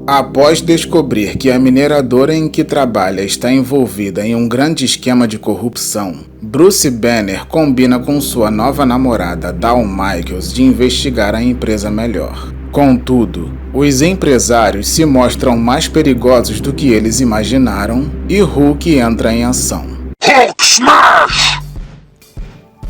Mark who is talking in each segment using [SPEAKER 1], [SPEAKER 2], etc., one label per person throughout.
[SPEAKER 1] Após descobrir que a mineradora em que trabalha está envolvida em um grande esquema de corrupção, Bruce Banner combina com sua nova namorada, Dawn Michaels, de investigar a empresa melhor. Contudo, os empresários se mostram mais perigosos do que eles imaginaram e Hulk entra em ação.
[SPEAKER 2] Hulk Smash!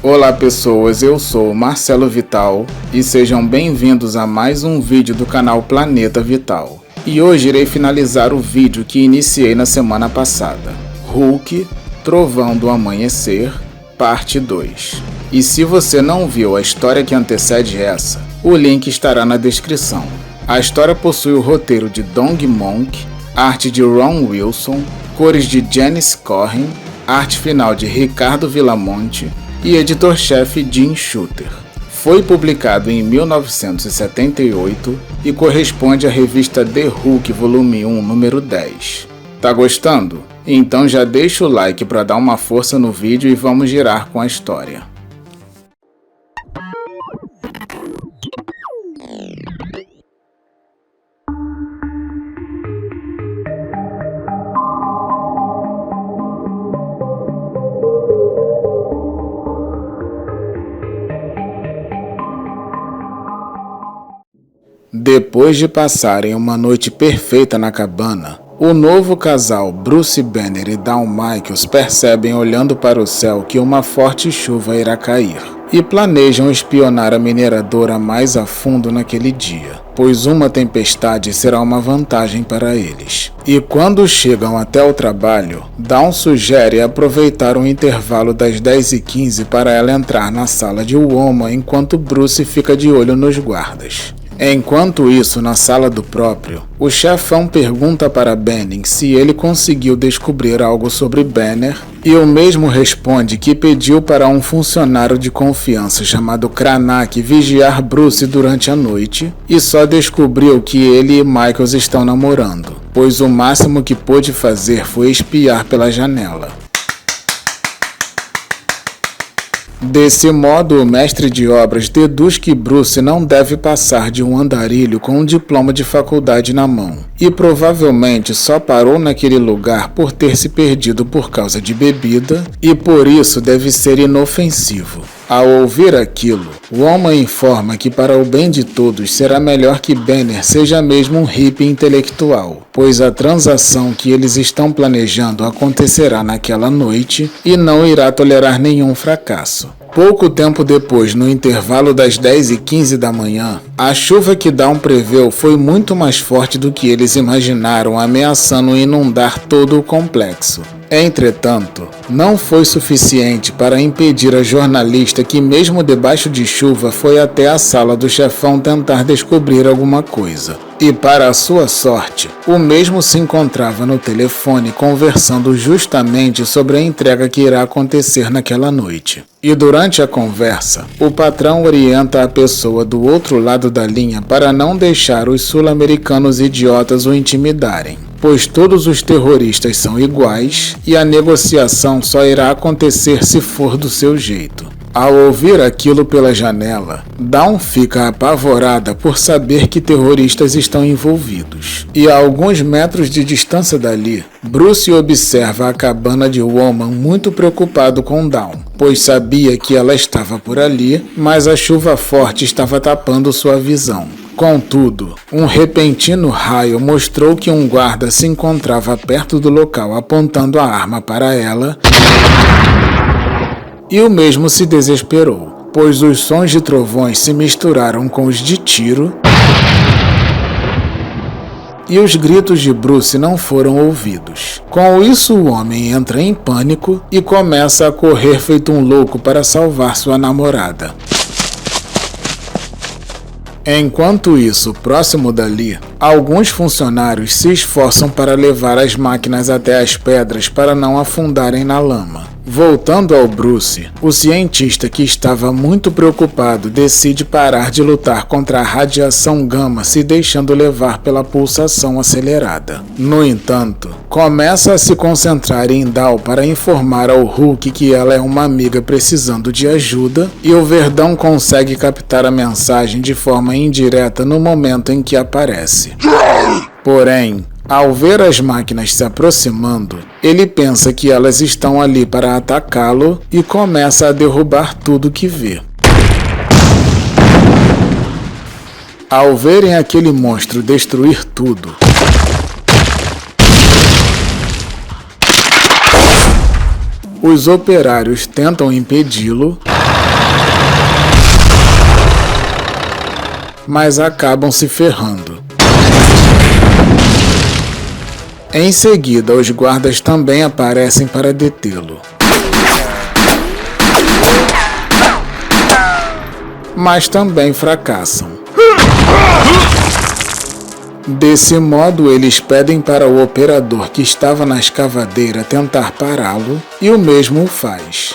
[SPEAKER 1] Olá pessoas, eu sou Marcelo Vital e sejam bem-vindos a mais um vídeo do canal Planeta Vital. E hoje irei finalizar o vídeo que iniciei na semana passada, Hulk, Trovão do Amanhecer, parte 2. E se você não viu a história que antecede essa, o link estará na descrição. A história possui o roteiro de Dong Monk, arte de Ron Wilson, cores de Janice Corrin, arte final de Ricardo Villamonte e editor-chefe Jim Shooter. Foi publicado em 1978 e corresponde à revista The Hulk Volume 1, número 10. Tá gostando? Então já deixa o like para dar uma força no vídeo e vamos girar com a história. Depois de passarem uma noite perfeita na cabana, o novo casal Bruce Banner e Dawn Michaels percebem olhando para o céu que uma forte chuva irá cair e planejam espionar a mineradora mais a fundo naquele dia, pois uma tempestade será uma vantagem para eles. E quando chegam até o trabalho, Dawn sugere aproveitar o intervalo das 10h15 para ela entrar na sala de Woman enquanto Bruce fica de olho nos guardas. Enquanto isso, na sala do próprio, o chefão pergunta para Banning se ele conseguiu descobrir algo sobre Banner e o mesmo responde que pediu para um funcionário de confiança chamado Cranach vigiar Bruce durante a noite e só descobriu que ele e Michaels estão namorando, pois o máximo que pôde fazer foi espiar pela janela. Desse modo, o mestre de obras deduz que Bruce não deve passar de um andarilho com um diploma de faculdade na mão, e provavelmente só parou naquele lugar por ter se perdido por causa de bebida, e por isso deve ser inofensivo. Ao ouvir aquilo, Woman informa que para o bem de todos será melhor que Banner seja mesmo um hippie intelectual, pois a transação que eles estão planejando acontecerá naquela noite e não irá tolerar nenhum fracasso. Pouco tempo depois, no intervalo das 10h15 da manhã, a chuva que Dawn preveu foi muito mais forte do que eles imaginaram, ameaçando inundar todo o complexo. Entretanto, não foi suficiente para impedir a jornalista que, mesmo debaixo de chuva, foi até a sala do chefão tentar descobrir alguma coisa. E, para a sua sorte, o mesmo se encontrava no telefone conversando justamente sobre a entrega que irá acontecer naquela noite. E durante a conversa, o patrão orienta a pessoa do outro lado da linha para não deixar os sul-americanos idiotas o intimidarem, pois todos os terroristas são iguais e a negociação só irá acontecer se for do seu jeito. Ao ouvir aquilo pela janela, Dawn fica apavorada por saber que terroristas estão envolvidos. E a alguns metros de distância dali, Bruce observa a cabana de Woman muito preocupado com Dawn, pois sabia que ela estava por ali, mas a chuva forte estava tapando sua visão. Contudo, um repentino raio mostrou que um guarda se encontrava perto do local apontando a arma para ela, e o mesmo se desesperou, pois os sons de trovões se misturaram com os de tiro e os gritos de Bruce não foram ouvidos. Com isso, o homem entra em pânico e começa a correr feito um louco para salvar sua namorada. Enquanto isso, próximo dali, alguns funcionários se esforçam para levar as máquinas até as pedras para não afundarem na lama. Voltando ao Bruce, o cientista que estava muito preocupado decide parar de lutar contra a radiação gama, se deixando levar pela pulsação acelerada. No entanto, começa a se concentrar em Dal para informar ao Hulk que ela é uma amiga precisando de ajuda, e o Verdão consegue captar a mensagem de forma indireta no momento em que aparece. Porém, ao ver as máquinas se aproximando, ele pensa que elas estão ali para atacá-lo e começa a derrubar tudo que vê. Ao verem aquele monstro destruir tudo, os operários tentam impedi-lo, mas acabam se ferrando. Em seguida, os guardas também aparecem para detê-lo. Mas também fracassam. Desse modo, eles pedem para o operador que estava na escavadeira tentar pará-lo, e o mesmo faz.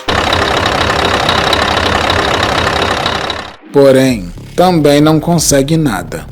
[SPEAKER 1] Porém, também não consegue nada.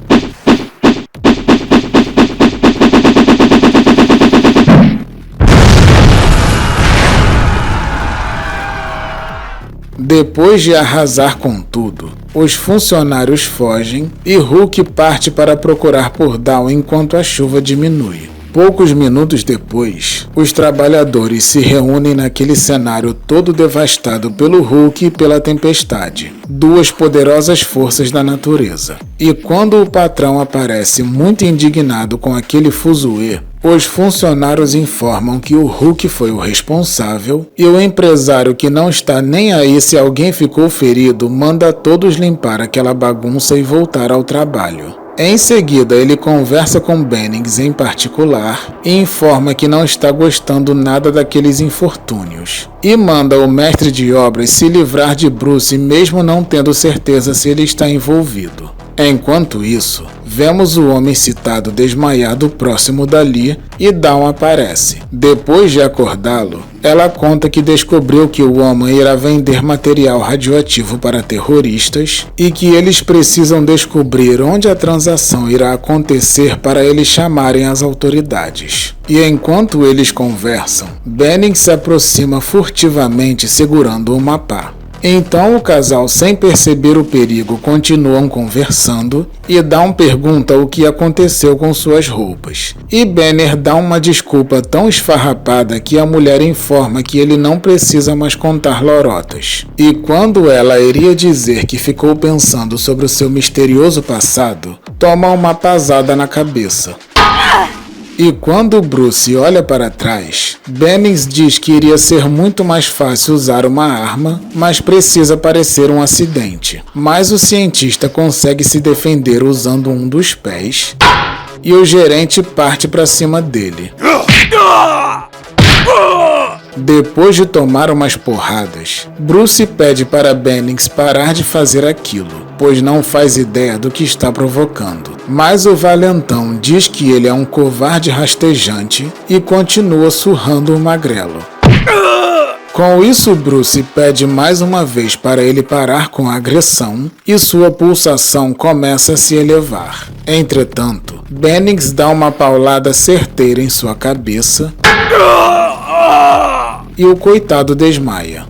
[SPEAKER 1] Depois de arrasar com tudo, os funcionários fogem e Hulk parte para procurar por Dal enquanto a chuva diminui. Poucos minutos depois, os trabalhadores se reúnem naquele cenário todo devastado pelo Hulk e pela tempestade, duas poderosas forças da natureza. E quando o patrão aparece muito indignado com aquele fuzuê, os funcionários informam que o Hulk foi o responsável, e o empresário, que não está nem aí se alguém ficou ferido, manda todos limpar aquela bagunça e voltar ao trabalho. Em seguida, ele conversa com Bennings em particular e informa que não está gostando nada daqueles infortúnios, e manda o mestre de obras se livrar de Bruce mesmo não tendo certeza se ele está envolvido. Enquanto isso, vemos o homem citado desmaiado próximo dali e Dawn aparece. Depois de acordá-lo, ela conta que descobriu que o homem irá vender material radioativo para terroristas e que eles precisam descobrir onde a transação irá acontecer para eles chamarem as autoridades. E enquanto eles conversam, Bennings se aproxima furtivamente segurando uma pá. Então o casal, sem perceber o perigo, continuam conversando e Dawn pergunta o que aconteceu com suas roupas. E Banner dá uma desculpa tão esfarrapada que a mulher informa que ele não precisa mais contar lorotas. E quando ela iria dizer que ficou pensando sobre o seu misterioso passado, toma uma pasada na cabeça. E quando Bruce olha para trás, Bennings diz que iria ser muito mais fácil usar uma arma, mas precisa parecer um acidente. Mas o cientista consegue se defender usando um dos pés, e o gerente parte para cima dele. Depois de tomar umas porradas, Bruce pede para Bennings parar de fazer aquilo, pois não faz ideia do que está provocando. Mas o valentão diz que ele é um covarde rastejante e continua surrando o magrelo. Com isso, Bruce pede mais uma vez para ele parar com a agressão e sua pulsação começa a se elevar. Entretanto, Bennings dá uma paulada certeira em sua cabeça e o coitado desmaia.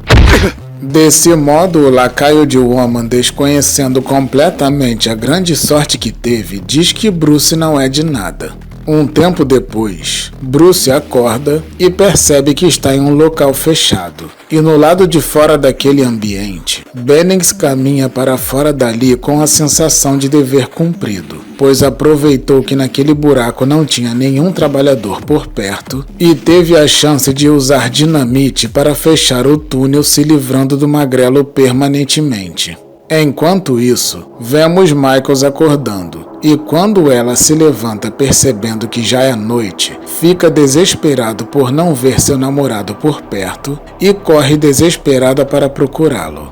[SPEAKER 1] Desse modo, o lacaio de Woman, desconhecendo completamente a grande sorte que teve, diz que Bruce não é de nada. Um tempo depois, Bruce acorda e percebe que está em um local fechado. E no lado de fora daquele ambiente, Bennings caminha para fora dali com a sensação de dever cumprido, pois aproveitou que naquele buraco não tinha nenhum trabalhador por perto e teve a chance de usar dinamite para fechar o túnel, se livrando do magrelo permanentemente. Enquanto isso, vemos Michaels acordando, e quando ela se levanta percebendo que já é noite, fica desesperado por não ver seu namorado por perto e corre desesperada para procurá-lo.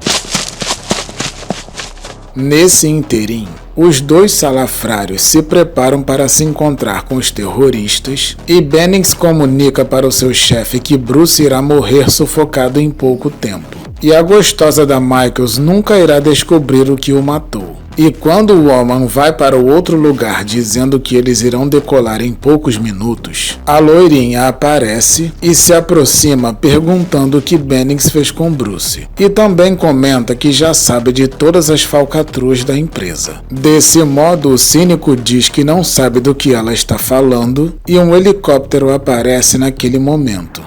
[SPEAKER 1] Nesse interim, Os dois salafrários se preparam para se encontrar com os terroristas e Bennings comunica para o seu chefe que Bruce irá morrer sufocado em pouco tempo. E a gostosa da Michaels nunca irá descobrir o que o matou. E quando o Woman vai para o outro lugar dizendo que eles irão decolar em poucos minutos, a loirinha aparece e se aproxima perguntando o que Bennings fez com Bruce. E também comenta que já sabe de todas as falcatruas da empresa. Desse modo, o cínico diz que não sabe do que ela está falando e um helicóptero aparece naquele momento.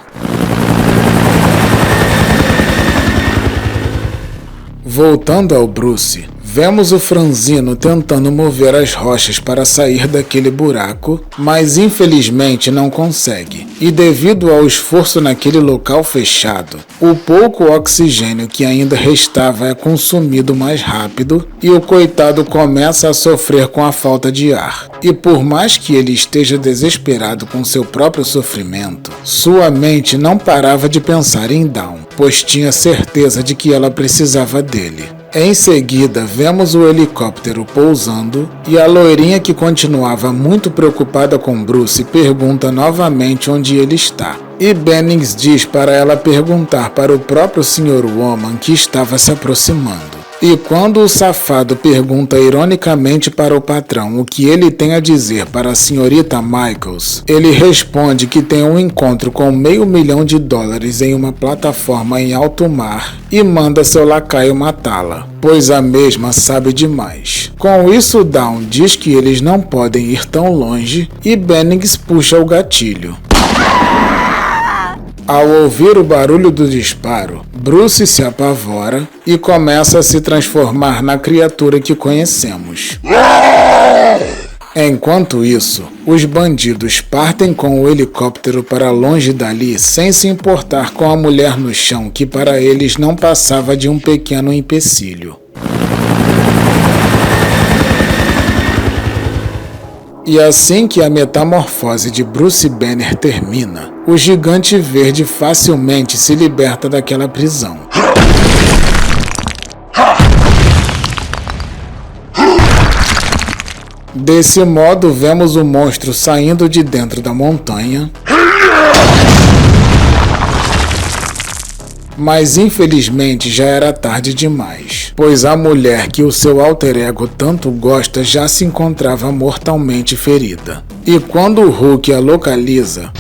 [SPEAKER 1] Voltando ao Bruce, vemos o franzino tentando mover as rochas para sair daquele buraco, mas infelizmente não consegue. E devido ao esforço naquele local fechado, o pouco oxigênio que ainda restava é consumido mais rápido e o coitado começa a sofrer com a falta de ar. E por mais que ele esteja desesperado com seu próprio sofrimento, sua mente não parava de pensar em Dawn, pois tinha certeza de que ela precisava dele. Em seguida, vemos o helicóptero pousando e a loirinha, que continuava muito preocupada com Bruce, pergunta novamente onde ele está. E Bennings diz para ela perguntar para o próprio Sr. Woman, que estava se aproximando. E quando o safado pergunta ironicamente para o patrão o que ele tem a dizer para a senhorita Michaels, ele responde que tem um encontro com $500 mil em uma plataforma em alto mar e manda seu lacaio matá-la, pois a mesma sabe demais. Com isso, Dawn diz que eles não podem ir tão longe e Bennings puxa o gatilho. Ao ouvir o barulho do disparo, Bruce se apavora e começa a se transformar na criatura que conhecemos. Enquanto isso, os bandidos partem com o helicóptero para longe dali sem se importar com a mulher no chão, que para eles não passava de um pequeno empecilho. E assim que a metamorfose de Bruce Banner termina, o Gigante Verde facilmente se liberta daquela prisão. Desse modo, vemos o monstro saindo de dentro da montanha, mas infelizmente já era tarde demais, pois a mulher que o seu alter ego tanto gosta já se encontrava mortalmente ferida. E quando o Hulk a localiza,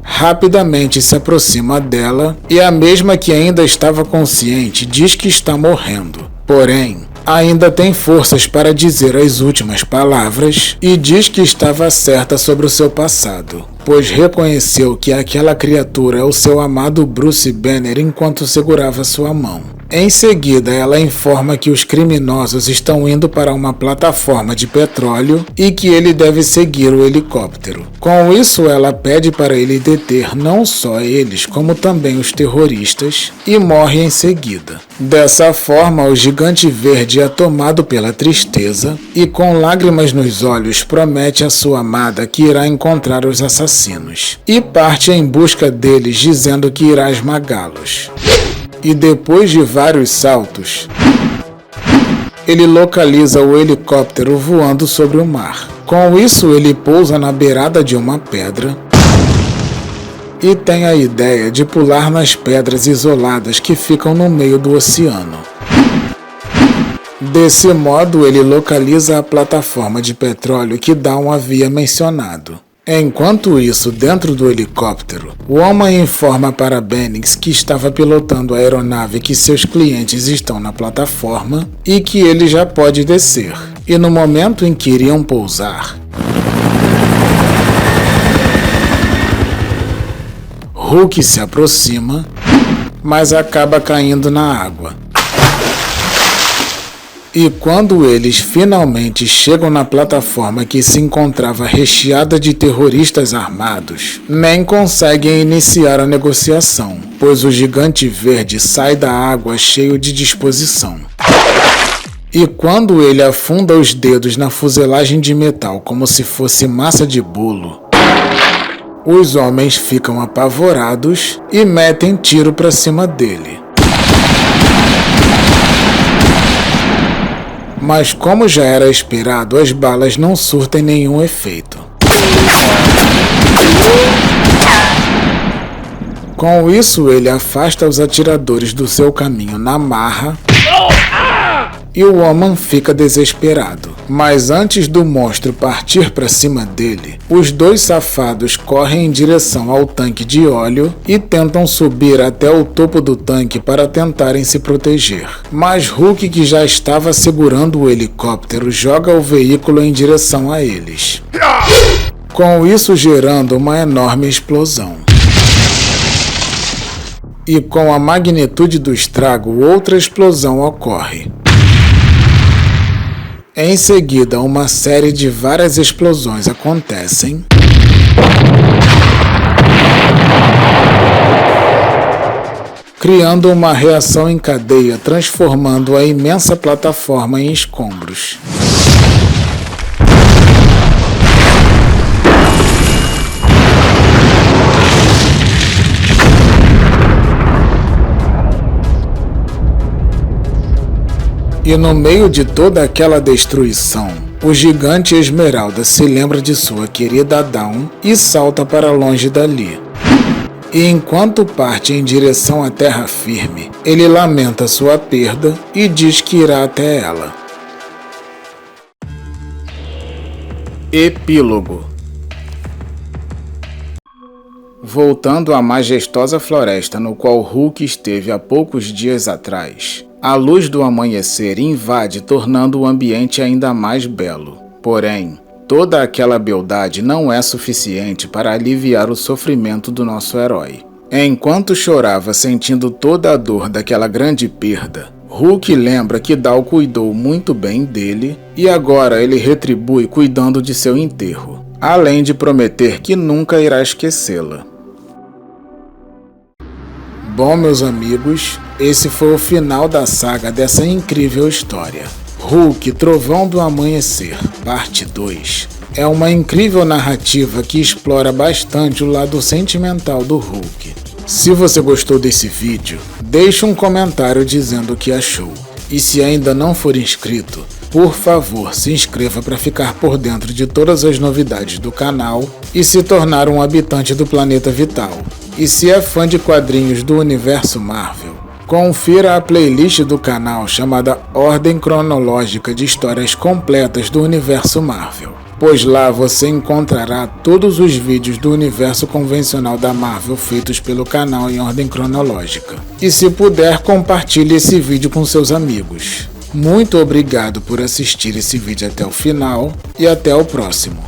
[SPEAKER 1] rapidamente se aproxima dela e a mesma, que ainda estava consciente, diz que está morrendo. Porém, ainda tem forças para dizer as últimas palavras e diz que estava certa sobre o seu passado, pois reconheceu que aquela criatura é o seu amado Bruce Banner enquanto segurava sua mão. Em seguida, ela informa que os criminosos estão indo para uma plataforma de petróleo e que ele deve seguir o helicóptero. Com isso, ela pede para ele deter não só eles, como também os terroristas, e morre em seguida. Dessa forma, o Gigante Verde é tomado pela tristeza e, com lágrimas nos olhos, promete à sua amada que irá encontrar os assassinos e parte em busca deles, dizendo que irá esmagá-los. E depois de vários saltos, ele localiza o helicóptero voando sobre o mar. Com isso, ele pousa na beirada de uma pedra e tem a ideia de pular nas pedras isoladas que ficam no meio do oceano. Desse modo, ele localiza a plataforma de petróleo que Dawn havia mencionado. Enquanto isso, dentro do helicóptero, o homem informa para Bennings que estava pilotando a aeronave, que seus clientes estão na plataforma e que ele já pode descer. E no momento em que iriam pousar, Hulk se aproxima, mas acaba caindo na água. E quando eles finalmente chegam na plataforma, que se encontrava recheada de terroristas armados, nem conseguem iniciar a negociação, pois o Gigante Verde sai da água cheio de disposição. E quando ele afunda os dedos na fuselagem de metal como se fosse massa de bolo, os homens ficam apavorados e metem tiro para cima dele. Mas como já era esperado, as balas não surtem nenhum efeito. Com isso, ele afasta os atiradores do seu caminho na marra e o homem fica desesperado. Mas antes do monstro partir para cima dele, os dois safados correm em direção ao tanque de óleo e tentam subir até o topo do tanque para tentarem se proteger. Mas Hulk, que já estava segurando o helicóptero, joga o veículo em direção a eles. Com isso gerando uma enorme explosão. E com a magnitude do estrago, outra explosão ocorre. Em seguida, uma série de várias explosões acontecem. Criando uma reação em cadeia, transformando a imensa plataforma em escombros. E no meio de toda aquela destruição, o gigante Esmeralda se lembra de sua querida Dawn e salta para longe dali. E enquanto parte em direção à terra firme, ele lamenta sua perda e diz que irá até ela. Epílogo. Voltando à majestosa floresta no qual Hulk esteve há poucos dias atrás, a luz do amanhecer invade, tornando o ambiente ainda mais belo. Porém, toda aquela beldade não é suficiente para aliviar o sofrimento do nosso herói. Enquanto chorava sentindo toda a dor daquela grande perda, Hulk lembra que Dawn cuidou muito bem dele e agora ele retribui cuidando de seu enterro, além de prometer que nunca irá esquecê-la. Bom, meus amigos, esse foi o final da saga dessa incrível história. Hulk, Trovão do Amanhecer, parte 2. É uma incrível narrativa que explora bastante o lado sentimental do Hulk. Se você gostou desse vídeo, deixe um comentário dizendo o que achou. E se ainda não for inscrito, por favor, se inscreva para ficar por dentro de todas as novidades do canal e se tornar um habitante do Planeta Vital. E se é fã de quadrinhos do universo Marvel, confira a playlist do canal chamada Ordem Cronológica de Histórias Completas do Universo Marvel, pois lá você encontrará todos os vídeos do universo convencional da Marvel feitos pelo canal em ordem cronológica. E se puder, compartilhe esse vídeo com seus amigos. Muito obrigado por assistir esse vídeo até o final e até o próximo.